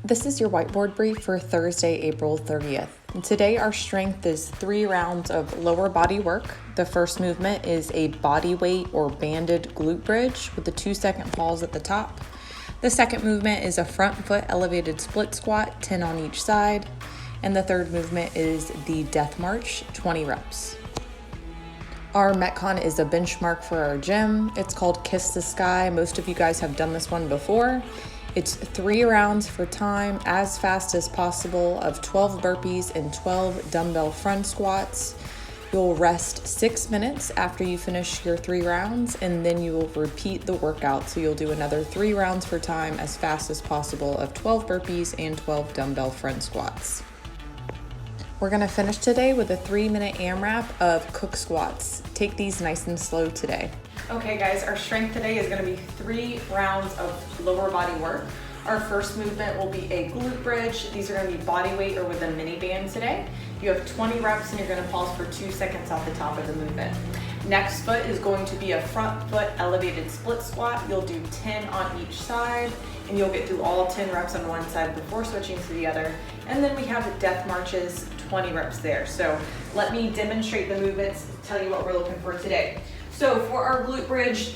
This is your whiteboard brief for Thursday, April 30th. And today our strength is 3 rounds of lower body work. The first movement is a body weight or banded glute bridge with the 2-second pause at the top. The second movement is a front foot elevated split squat, 10 on each side. And the third movement is the death march, 20 reps. Our Metcon is a benchmark for our gym. It's called Kiss the Sky. Most of you guys have done this one before. It's 3 rounds for time as fast as possible of 12 burpees and 12 dumbbell front squats. You'll rest 6 minutes after you finish your 3 rounds, and then you will repeat the workout. So you'll do another 3 rounds for time as fast as possible of 12 burpees and 12 dumbbell front squats. We're gonna finish today with a 3-minute AMRAP of cook squats. Take these nice and slow today. Okay guys, our strength today is gonna be 3 rounds of lower body work. Our first movement will be a glute bridge. These are gonna be body weight or with a mini band today. You have 20 reps and you're gonna pause for 2 seconds at the top of the movement. Next foot is going to be a front foot elevated split squat. You'll do 10 on each side and you'll get through all 10 reps on one side before switching to the other. And then we have the death marches, 20 reps there. So let me demonstrate the movements, tell you what we're looking for today. So for our glute bridge,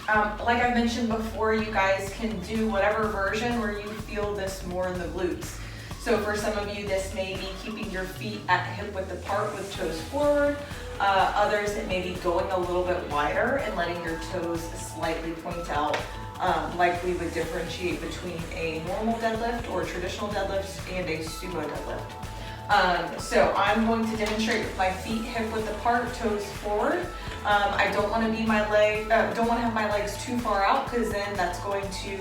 like I mentioned before, you guys can do whatever version where you feel this more in the glutes. So for some of you, this may be keeping your feet at hip width apart with toes forward. Others, it may be going a little bit wider and letting your toes slightly point out, like we would differentiate between a normal deadlift or traditional deadlift and a sumo deadlift. So I'm going to demonstrate with my feet hip width apart, toes forward. I don't want to be don't want to have my legs too far out because then that's going to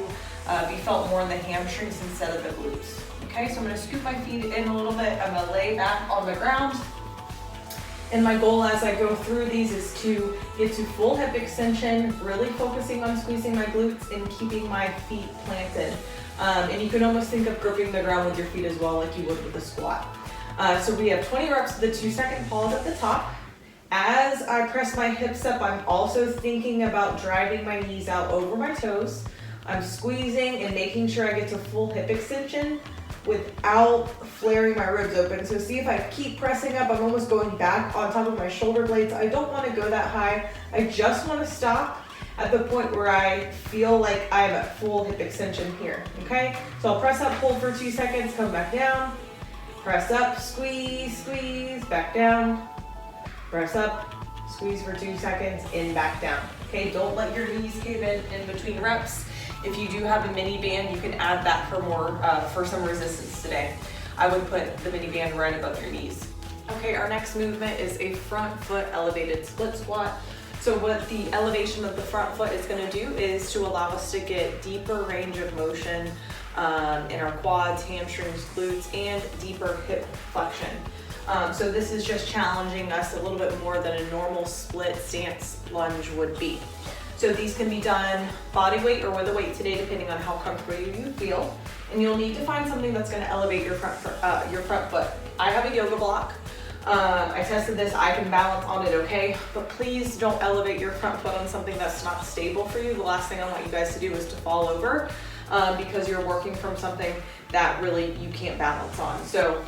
be felt more in the hamstrings instead of the glutes. Okay, so I'm going to scoop my feet in a little bit. I'm going to lay back on the ground. And my goal as I go through these is to get to full hip extension, really focusing on squeezing my glutes and keeping my feet planted. And you can almost think of gripping the ground with your feet as well, like you would with a squat. So we have 20 reps with the 2-second pause at the top. As I press my hips up, I'm also thinking about driving my knees out over my toes. I'm squeezing and making sure I get to full hip extension without flaring my ribs open. So see, if I keep pressing up, I'm almost going back on top of my shoulder blades. I don't want to go that high. I just want to stop at the point where I feel like I'm at full hip extension here, okay? So I'll press up, hold for 2 seconds, come back down, press up, squeeze, squeeze, back down, press up, squeeze for 2 seconds, and back down. Okay, don't let your knees cave in between reps. If you do have a mini band, you can add that for some resistance today. I would put the mini band right above your knees. Okay, our next movement is a front foot elevated split squat. So what the elevation of the front foot is going to do is to allow us to get deeper range of motion in our quads, hamstrings, glutes, and deeper hip flexion. So this is just challenging us a little bit more than a normal split stance lunge would be. So these can be done body weight or with a weight today, depending on how comfortable you feel. And you'll need to find something that's going to elevate your front foot. I have a yoga block. I tested this, I can balance on it okay, but please don't elevate your front foot on something that's not stable for you. The last thing I want you guys to do is to fall over because you're working from something that really you can't balance on. So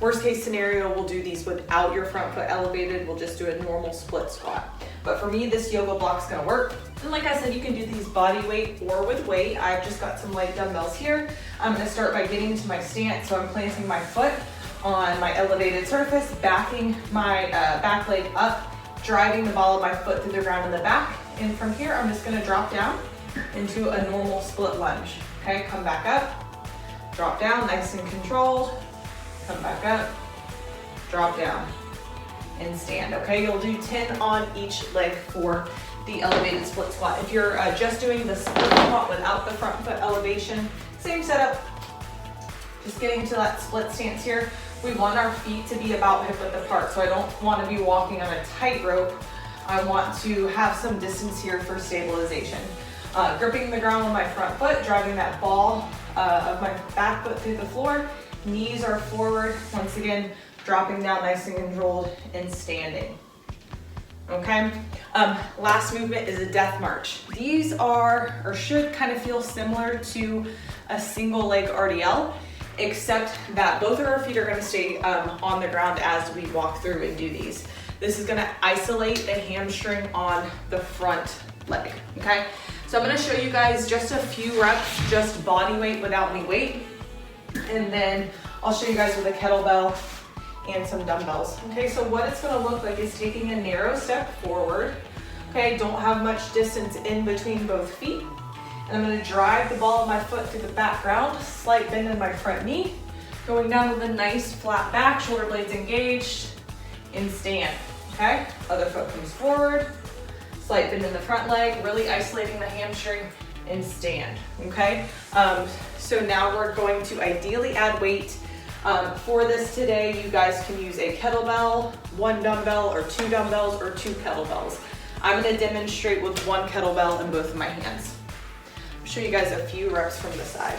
worst case scenario, we'll do these without your front foot elevated. We'll just do a normal split squat. But for me, this yoga block's gonna work. And like I said, you can do these body weight or with weight. I've just got some light dumbbells here. I'm gonna start by getting into my stance. So I'm planting my foot on my elevated surface, backing my back leg up, driving the ball of my foot through the ground in the back. And from here, I'm just gonna drop down into a normal split lunge. Okay, come back up, drop down, nice and controlled. Come back up, drop down, and stand. Okay, you'll do 10 on each leg for the elevated split squat. If you're just doing the split squat without the front foot elevation, same setup, just getting into that split stance here. We want our feet to be about hip width apart, so I don't want to be walking on a tightrope. I want to have some distance here for stabilization. Gripping the ground with my front foot, driving that ball of my back foot through the floor. Knees are forward. Once again, dropping down nice and controlled and standing. okay? Last movement is a death march. These are, or should kind of feel similar to a single leg RDL, except that both of our feet are gonna stay on the ground as we walk through and do these. This is gonna isolate the hamstring on the front leg, okay? So I'm gonna show you guys just a few reps, just body weight without any weight. And then I'll show you guys with a kettlebell and some dumbbells. Okay, so what it's gonna look like is taking a narrow step forward. Okay, don't have much distance in between both feet. And I'm gonna drive the ball of my foot through the background, slight bend in my front knee, going down with a nice flat back, shoulder blades engaged, and stand, okay? Other foot comes forward, slight bend in the front leg, really isolating the hamstring, and stand, okay? So now we're going to ideally add weight. For this today, you guys can use a kettlebell, 1 dumbbell, or 2 dumbbells, or 2 kettlebells. I'm gonna demonstrate with 1 kettlebell in both of my hands. I'll show you guys a few reps from the side.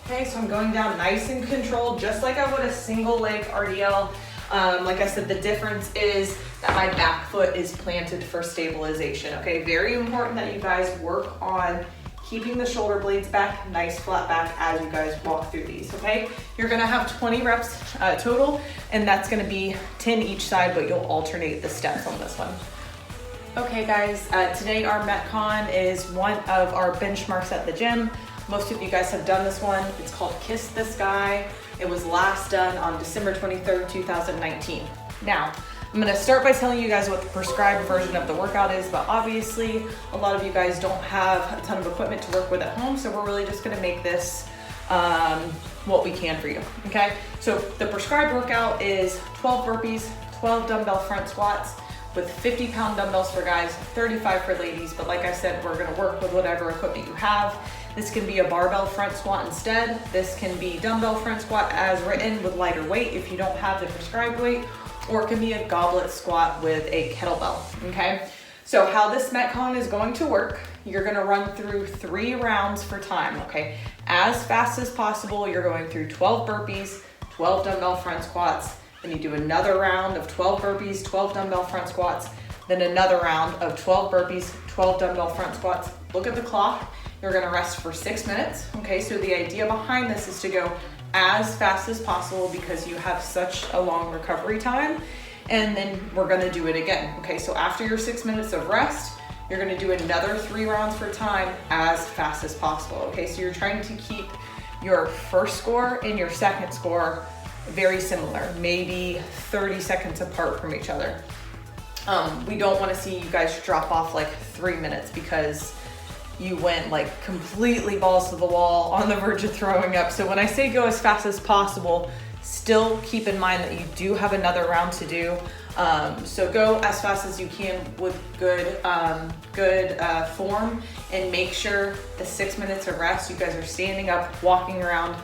Okay, so I'm going down nice and controlled, just like I would a single leg RDL. Like I said, the difference is that my back foot is planted for stabilization, okay? Very important that you guys work on keeping the shoulder blades back, nice flat back as you guys walk through these, okay? You're gonna have 20 reps total, and that's gonna be 10 each side, but you'll alternate the steps on this one. Okay guys, today our Metcon is one of our benchmarks at the gym. Most of you guys have done this one. It's called Kiss the Sky. It was last done on December 23rd, 2019. Now, I'm gonna start by telling you guys what the prescribed version of the workout is, but obviously a lot of you guys don't have a ton of equipment to work with at home, so we're really just gonna make this what we can for you, okay? So the prescribed workout is 12 burpees, 12 dumbbell front squats with 50-pound dumbbells for guys, 35 for ladies, but like I said, we're gonna work with whatever equipment you have. This can be a barbell front squat instead. This can be dumbbell front squat as written with lighter weight if you don't have the prescribed weight, or it can be a goblet squat with a kettlebell, okay? So how this Metcon is going to work, you're gonna run through 3 rounds for time, okay? As fast as possible, you're going through 12 burpees, 12 dumbbell front squats, then you do another round of 12 burpees, 12 dumbbell front squats, then another round of 12 burpees, 12 dumbbell front squats. Look at the clock. You're gonna rest for 6 minutes, okay? So the idea behind this is to go as fast as possible because you have such a long recovery time, and then we're gonna do it again, okay? So after your 6 minutes of rest, you're gonna do another 3 rounds for time as fast as possible, okay? So you're trying to keep your first score and your second score very similar, maybe 30 seconds apart from each other. We don't wanna see you guys drop off like 3 minutes because you went like completely balls to the wall on the verge of throwing up. So when I say go as fast as possible, still keep in mind that you do have another round to do. So go as fast as you can with good form, and make sure the 6 minutes of rest, you guys are standing up, walking around,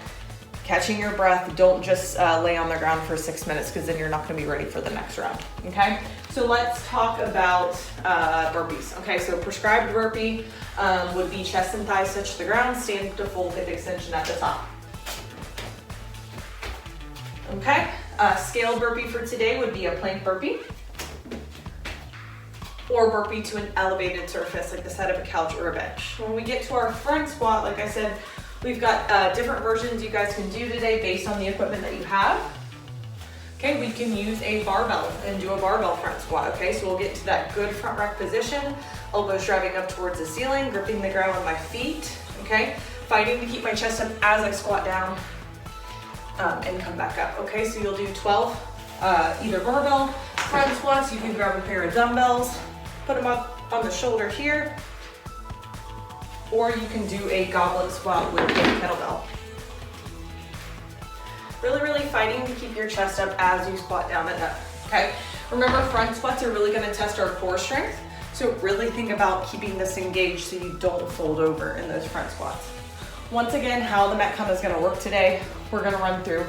catching your breath. Don't just lay on the ground for 6 minutes because then you're not gonna be ready for the next round, okay? So let's talk about burpees. Okay, so prescribed burpee would be chest and thighs touch the ground, stand to full hip extension at the top. Okay, scaled burpee for today would be a plank burpee, or burpee to an elevated surface like the side of a couch or a bench. When we get to our front squat, like I said, we've got different versions you guys can do today based on the equipment that you have. Okay, we can use a barbell and do a barbell front squat, okay? So we'll get to that good front rack position, elbows driving up towards the ceiling, gripping the ground with my feet, okay? Fighting to keep my chest up as I squat down and come back up, okay? So you'll do 12 either barbell front squats. You can grab a pair of dumbbells, put them up on the shoulder here, or you can do a goblet squat with a kettlebell. Really fighting to keep your chest up as you squat down and up, okay? Remember, front squats are really gonna test our core strength, so really think about keeping this engaged so you don't fold over in those front squats. Once again, how the Metcon is gonna work today, we're gonna run through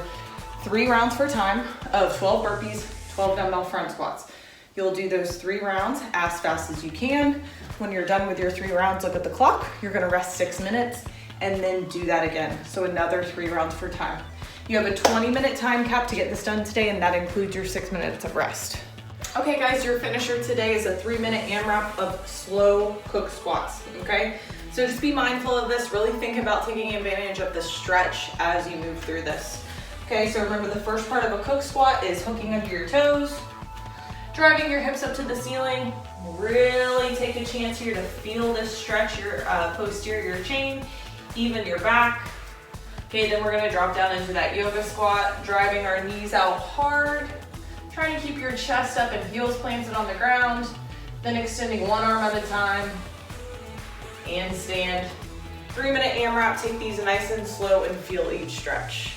3 rounds for time of 12 burpees, 12 dumbbell front squats. You'll do those 3 rounds as fast as you can. When you're done with your 3 rounds, look at the clock. You're gonna rest 6 minutes, and then do that again. So another 3 rounds for time. You have a 20-minute time cap to get this done today, and that includes your 6 minutes of rest. Okay guys, your finisher today is a 3-minute AMRAP of slow cook squats, okay? So just be mindful of this, really think about taking advantage of the stretch as you move through this. Okay, so remember the first part of a cook squat is hooking under your toes, driving your hips up to the ceiling. Really take a chance here to feel this stretch, your posterior chain, even your back. Okay, then we're gonna drop down into that yoga squat, driving our knees out hard, trying to keep your chest up and heels planted on the ground, then extending one arm at a time, and stand. 3-minute AMRAP, take these nice and slow and feel each stretch.